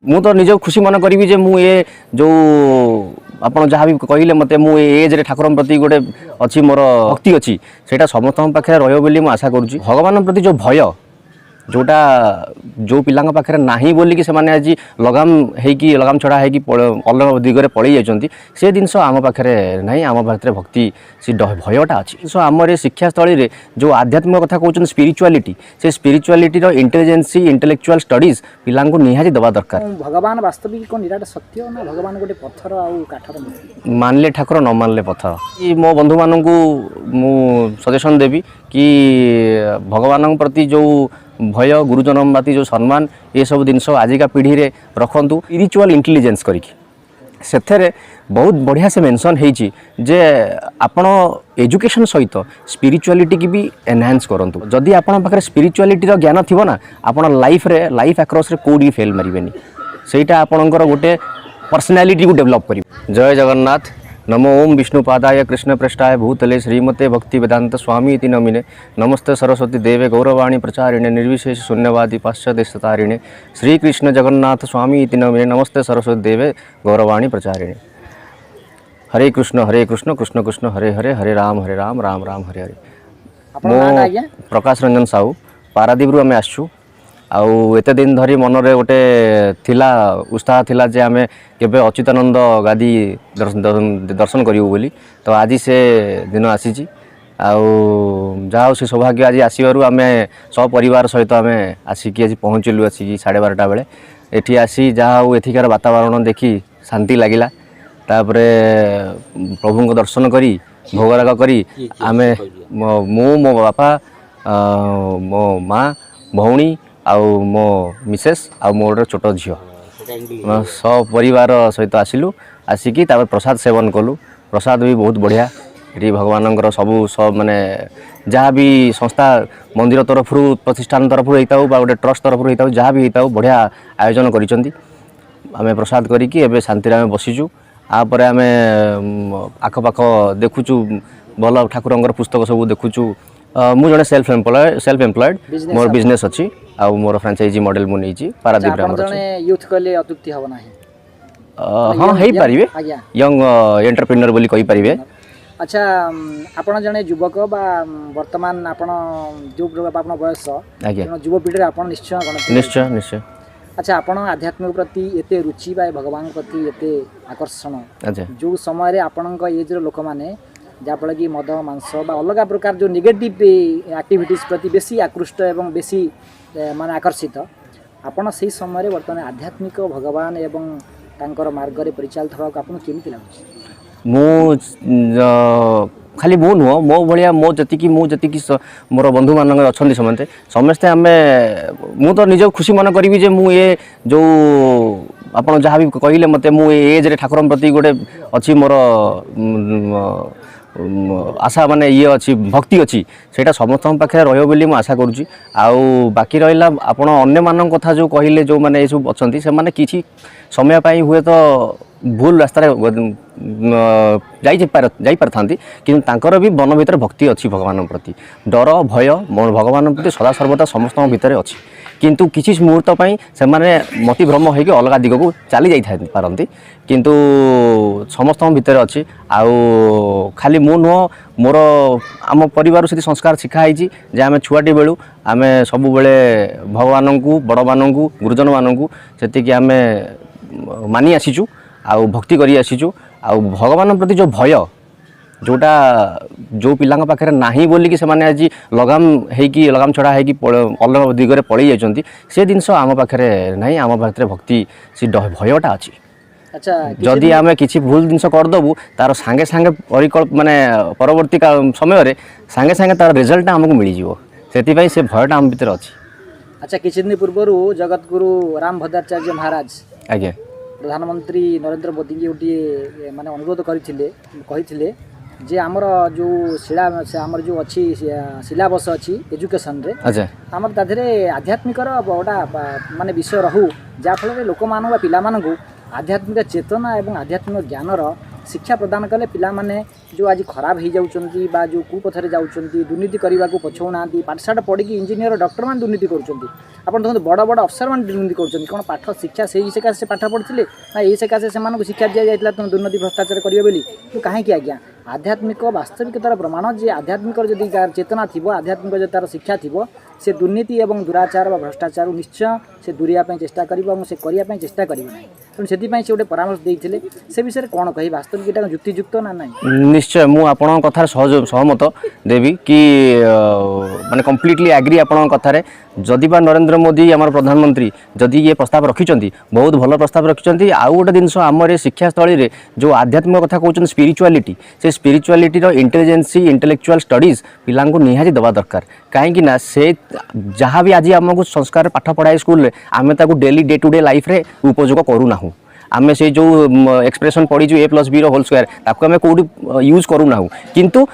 मु तो निज खुशी मन करी जे मु ये जो आपन जहाँ भी कहले मत मु एज रे ठाकुर प्रति गोटे अच्छी मोर भक्ति अच्छी से समस्त पाखे रही आशा करुँच भगवान प्रति जो भय जोटा जो पिला पाखे ना बोलिकी से आज लगाम होगी लगाम छड़ा होगी अलग दिगरे पड़े जाती से जिनस आम पाखे ना आम पाखे भक्ति से भयटा अच्छी सो आम शिक्षा स्थली रे जो आध्यात्मिक कथा कहते स्पिरिचुआलिटी से स्पिरिचुआलिटी इंटेलिजेंसी इंटेलेक्चुअल स्टडीज पिला निहाती दबा दरकार। भगवान वास्तविक निराट सत्य ना भगवान गोटे पत्थर आउ काठर मानले ठाकुर न मानले पत्थर मो बंधु मानू मु सजेशन देवी कि भगवान प्रति जो भय गुरुजन प्रति जो सम्मान ये सब जिनस आजिका पीढ़ी रे रखंतु स्पिरिचुअल इंटेलिजेंस करिकी सेथेरे बहुत बढ़िया से मेंशन होईची जे आपण एजुकेशन सहित स्पिरिचुआलिटी की भी एनहांस करंतु जदि आपण पाखरे स्पिरिचुआलिटी रो ज्ञान थिबो ना आपण लाइफ अक्रॉस रे कोडी फेल मारिबेनी सेटा आपणकर गोटे पर्सनालिटी को डेवलप करिबे। जय जगन्नाथ। नमो ओम विष्णुपादाय कृष्ण पृष्ठाय भूतले श्रीमते भक्ति वेदांत स्वामी इति नमिने नमस्ते सरस्वती देवे गौरवाणी प्रचारिणे निर्विशेष शून्यवादी पाश्चात्यतारिणे श्रीकृष्ण जगन्नाथ स्वामी इति नमिने नमस्ते सरस्वती देवे गौरवाणी प्रचारिणे। हरे कृष्ण कृष्ण कृष्ण हरे हरे हरे राम राम राम हरे हरे। मो प्रकाश रंजन साहू पारादीप आम आसचु आउ एते दिन धरी मनरे गोटे थिला उत्साह थिला जे आमे केबे अच्युतानंद गादी दर्शन करियो बोली तो आज से दिन आसीची आउ जाओ से सौभाग्य आज आसीबारु आमे सब परिवार सहित आमे आसिकी आज पहुँचलु आसिकी 12:30 बेले एठी आसी जाओ एथिकार वातावरण देखी शांति लागिला तापरे प्रभु को दर्शन करी भोगराग करी आमे मो बापा मो माँ भौणी आउ मो मिसेस आउ मोर छोट झील सब परिवार सहित आसिलु आसिकी तापर प्रसाद सेवन कलु प्रसाद भी बहुत बढ़िया ये भगवान सबू सब माने जहाँ भी संस्था मंदिर तरफ प्रतिष्ठान तरफ होता गोटे ट्रस्ट तरफ होता जहाँ भी होता बढ़िया आयोजन करिसेंती आमे प्रसाद करिकी एबे शांति आमे बसिचु आपर आमे आखपाख देखुचु भल ठाकुर पुस्तक सब देखुचु मु जने सेल्फ एम्प्लॉयड मोर बिजनेस अच्छी आउ मोर फ्रांचाइजी मॉडल मु नहीं पारादीप रे हमर जने यूथ कले अतुक्ति हबो नाही हां हेई परिबे यंग एंटरप्रेन्योर बोली कहि परिबे। अच्छा आपण जने युवक बा वर्तमान आपण जो आपण बयस युवा पीढ़ी रे आपण निश्चय निश्चय अच्छा आपण आध्यात्मिक प्रति एते रुचि बा भगवान प्रति एते आकर्षण जो समय रे आपणक एज रो लोक माने जहाँफल कि मद मांस बा अलग प्रकार जो नेगेटिव एक्टिविटीज प्रति बेसी आकृष्ट एवं बेसी माने आकर्षित आपण से समय वर्तमान आध्यात्मिक भगवान एवं तांकर मार्ग रे परिचालित होगा आपन केमिति लागुछि? मो खाली मो नुह मो भाया मो जति मोर बंधु मान अच्छा समस्ते समस्ते आम मु तो निज खुशी मन करी जे मु ये जो आप जहाँ भी कहले मत मु एज रे ठाकुर प्रति गोटे अच्छी मोर आशा माने ये अच्छी भक्ति अच्छी से समस्त पाखे रही आशा करुँच आउ बाकी रहा आपण अन्य मान कथा जो कहले जो मैंने सब अच्छा से मैंने किसी समय पाई हुए तो भूल रास्तार जापारती कि भी मन भीतर भक्ति अच्छी भगवान प्रति डर भय भगवान प्रति सदा सर्वदा समस्त भितर अच्छी किंतु किसी मुहूर्त पर से मतिभ्रम होगी अलग दिग को चली जापारती किंतु समस्त भितर अच्छी आउ खाली मु नुह मोर आम परिवार से संस्कार शिखाई जे आम छुआटी बेलू आम सब बेले भगवान को बड़ मान गुरुजन मान से आम मानि आसीचु आउ भक्ति करी आसीचु आउ भगवान प्रति जो भय जोटा जो पिला पाखे ना बोलिकी से आज लगाम होगी लगाम छड़ा होगी अलग दिगरे पड़े जाती से जिनस आम पाखे ना आम पाखे भक्ति से भयटा अच्छी। अच्छा जदि आम किसी भूल जिनस करदेबू तार सांगे सांगे परिकल्प माने परवर्ती समय सांगे सांगे तार रिजल्ट आमको मिल जाए से भयटा आम भीतर अच्छी। अच्छा किसी दिन पूर्व जगतगुरु राम भद्राचार्य महाराज आज्ञा प्रधानमंत्री नरेंद्र मोदी की गोटे माने अनुरोध करते जे आमर जो शिला आमर जो अच्छी सिलेबस अच्छी एजुकेशन रे आमर ताधरे आध्यात्मिक गोटा माने विषय रहू जहाँफल लोक मान पिला आध्यात्मिक चेतना एवं आध्यात्मिक ज्ञानर शिक्षा प्रदान कले पिला माने जो आज खराब हो जाउछंती बा जो कुपथरे जाउछंती दुर्नीति करने को पछौनाती पाठशाठ पढ़ी इंजीनियर डॉक्टर मान दुर्नीति करुँच आपन देखो बड़ बड़ अफसर मान दुर्नीति करुँच कौन पाठ शिक्षा से ही सकाशे पाठ पढ़ते ना यही सकाशे से शिक्षा दि जाता तुम दुर्नीति भ्रष्टाचार करेंगे बोली तो कहीं आज्ञा आध्यात्मिक वास्तविकतार प्रमाण जे आध्यात्मिक जदि चेतना थी आध्यात्मिक जो तार शिक्षा थी से दुर्नीति और दुराचार व भ्रष्टाचार निश्चय से दूरिया चेष्टा कर से करने चेष्टा करेंगे ना तेणु से गोटे परामर्श देते से विषय कौन कह वास्तविक यहाँ युक्तियुक्त ना ना निश्चय मु आपण कथार सहमत देवी कि माने कम्प्लीटली एग्री आपण कथार जदि बा नरेंद्र मोदी आम प्रधानमंत्री जदि ये प्रस्ताव रखिंट बहुत भल प्रस्ताव रखिंट आउ गोटे जिनस आम शिक्षा स्थली रे जो आध्यात्मिक कथा कहते स्पिरिचुआलिटी से स्पिरिचुआलिटी इंटेलिजेंसी इंटेलेक्चुअल स्टडीज पिला निहाती दवा दरकार कहीं से जहाँ भी आज आमको संस्कार पाठ पढ़ाए स्कूल आम daily day to day life रे उपयोग करूना आम से जो एक्सप्रेशन पढ़ीचु A plus B whole square ताको आम कौटी यूज करूना किंतु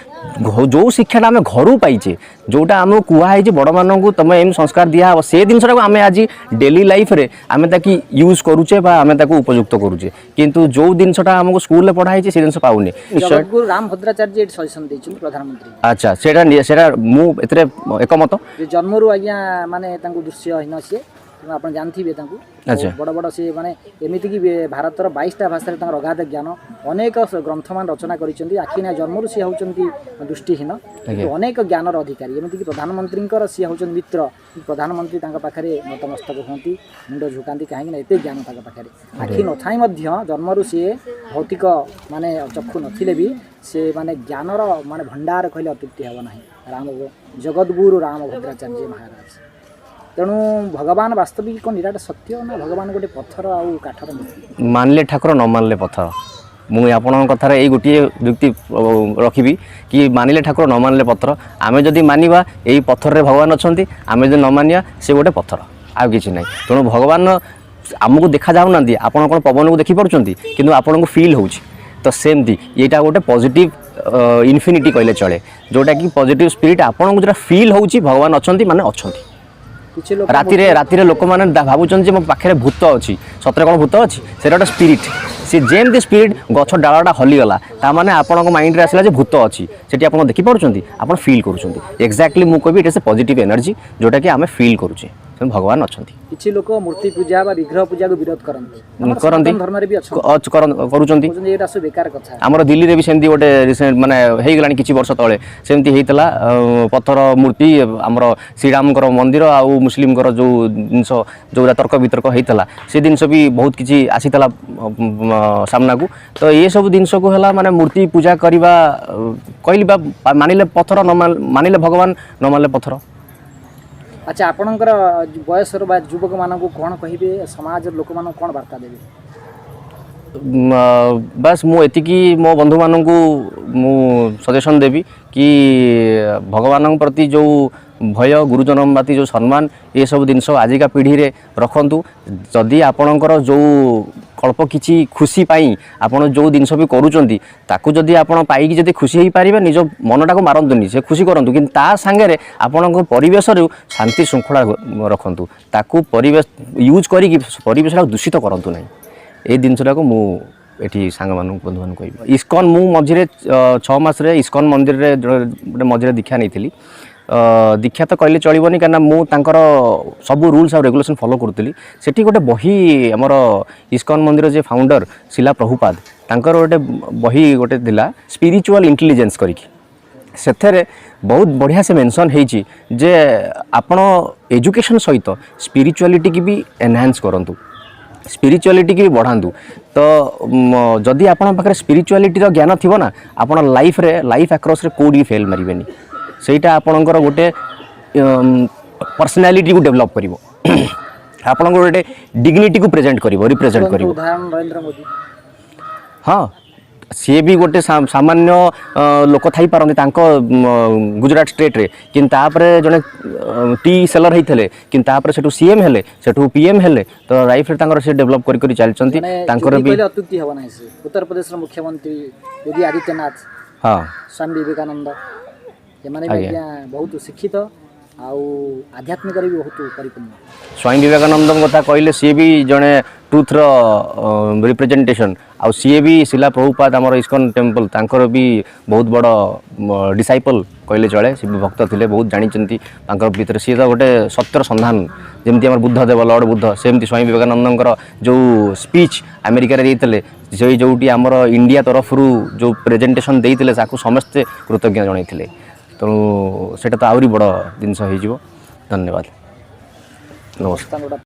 जो शिक्षाटा आम घर पाइचे जोटा आम कहुई बड़ मानू तुम एम संस्कार दिया हे से जिनसा आम आज डेली लाइफ रे आम ताकि यूज करुचे बा आम ताकु उपयुक्त करुचे किंतु जो जिनसा आमको स्कूल पढ़ाई से जिन पाऊनी जगतगुरु राम भद्राचार्य सजेशन देछन प्रधानमंत्री अच्छा सेटा मु एतरे एकमत जन्मरू आज्ञा माने दृश्यहीन सी आप जानते बड़ बड़ सी माने एमती कि भारतर 22टा भाषा अगाध ज्ञान अनेक ग्रंथ मान रचना कर आखि ना जन्मरू सी होती दृष्टिहीन अनेक ज्ञानर अधिकारी एमती कि प्रधानमंत्री सी होती मित्र प्रधानमंत्री पाखे नतमस्तक होती मुंड झुकाती कहीं एत ज्ञान पाखे आखि न जन्मरू सी भौतिक माने चक्षु नथिले भी से माने ज्ञानर माने भंडार कहले अत्युक्ति हे ना राम जगतगुरु राम भद्राचार्य महाराज तेणु भगवान वास्तविक कौन निराट सत्य ना भगवान गोटे पत्थर आउ काठर मानले ठाकुर न मानले पत्थर मुझे आपण कथार यही गोटे युक्ति रखी कि मानिले ठाकुर न मानले पत्थर आमे जदि मानिबा यही पत्थर रे भगवान अच्छा आमे जदि न मानिया से गोटे पत्थर आउ किछि नै तेणु भगवान आमको देखा जाऊना आपण कौन पवन को देखी पार्टी कि आपन को फील होउछि तो सेमती यहाँ गोटे पॉजिटिव इन्फिनिटी कहले चले जोटा कि पॉजिटिव स्पिरिट आपन को जो फील होउछि भगवान अच्छा माने अच्छा राति लोक मैंने भावुं मो पाखे भूत अच्छी सतरे कौन भूत अच्छी से गोटे स्पिरिट सी जेमती स्पिरिट गछ डालटा हलीगला ताने आपण माइंड आसला भूत अच्छी से आप देखिपुं आप फील करुँच एक्जाक्टली मुझे कहबी it is a positive energy जोटा कि आम फील करुचे भगवान अच्छा किछि लोक मूर्ति पूजा बा विग्रह पूजा को विरोध करती धर्म रे भी करूचंती बेकार कथा आमर दिल्ली रे भी सेमती गोटे रिसेंट माने हेई गलानी किछि वर्ष तळे सेमती हेइतला पत्थर मूर्ति आमर श्रीराम मंदिर आउ मुस्लिम जो जिनस जो तर्क वितर्क हेइतला से जिनस भी बहुत किछि आसीतला सामना को तो ये सब जिनस को हला माने मूर्ति पूजा करबा कहली बा मानिले पत्थर न मानिले भगवान न मानिले पत्थर अच्छा आपणकर बयसर बा युवक मान कौन कहे समाज लोक मान कौन वार्ता देवे बस मुझे मो बंधु मानू मु सजेशन देवी कि भगवान प्रति जो भय गुरुजन प्रति जो सम्मान ये सब जिनस आजिका पीढ़ी रे रखंतु जदि आपणकर जो कल्प किछि खुशी पाई आपण जो जिनस भी करूचंती ताकू जदि आपण पाई जदि खुशी हो पारे निज मनटा को मारंतुनी से खुशी करंतु कि ता सांगे आपण परिवेश शांति श्रृंखला रखंतु ताकू परिवेश यूज करी परिवेश दूषित करंतु नहीं ए जिनसटा को मु एठी सांग मानू बंधु मानू कहबी इस्कॉन मु मझिरे 6 मास रे इस्कॉन मंदिर रे मझिरे दीक्षा नहीं दीक्षा तो कहले चलबनी कहीं मुझर सबू रूल्स और रेगुलेशन फॉलो करूली सेठी गोटे बही आमर इस्कॉन मंदिर जे फाउंडर शिला प्रभुपाद तांकर गोटे बही गोटे दिला स्पिरिचुअल इंटेलिजेंस करिकी सेथेरे बहुत बढ़िया से मेंशन होईची जे आपण एजुकेशन सहित स्पिरिचुअलिटी की भी एनहांस करंतु स्पिरिचुअलिटी की भी बढ़ातु तो जदि आपण पाखे स्पिरिचुअलिटी ज्ञान थी ना आपण लाइफ रे लाइफ अक्रॉस रे कोडी फेल मारिबेनी सेटा आपणकर गोटे पर्सनालिटी को डेवलप करिवो आपणकर गोटे डिग्निटी को प्रेजेंट करिवो रिप्रेजेंट करिवो उदाहरण नरेंद्र मोदी हाँ सी भी गोटे सामान्य लोक थी पारती गुजरात स्टेट रे कि जड़े टी सेलर होते कि सेठू सीएम हेले सेठू पीएम हेले तो लाइफ रे से डेवलप करी चलती भी अत्युक्ति होना है उत्तर प्रदेश मुख्यमंत्री योगी आदित्यनाथ हाँ स्वामी विवेकानंद ये बहुत शिक्षित आउ आध्यात्मिक भी बहुत परिपूर्ण स्वामी विवेकानंद कथा कहले सी भी जड़े ट्रुथ रिप्रेजेंटेशन आउ सीए भी शिला प्रभुपाद आमर इस्कन टेम्पल तांकर भी बहुत बड़ डिसाइपल कहले चले सी भक्त थे बहुत जानते भर सी तो गोटे सत्यर संधान जमी आम बुद्ध देव लॉर्ड बुद्ध सेमती स्वामी विवेकानंद जो स्पीच अमेरिका जो जोटी आमर इंडिया तरफ जो प्रेजेंटेशन देते समस्ते कृतज्ञ जनते तेणु से तो आहरी बड़ जिनस हो धन्यवाद नमस्कार।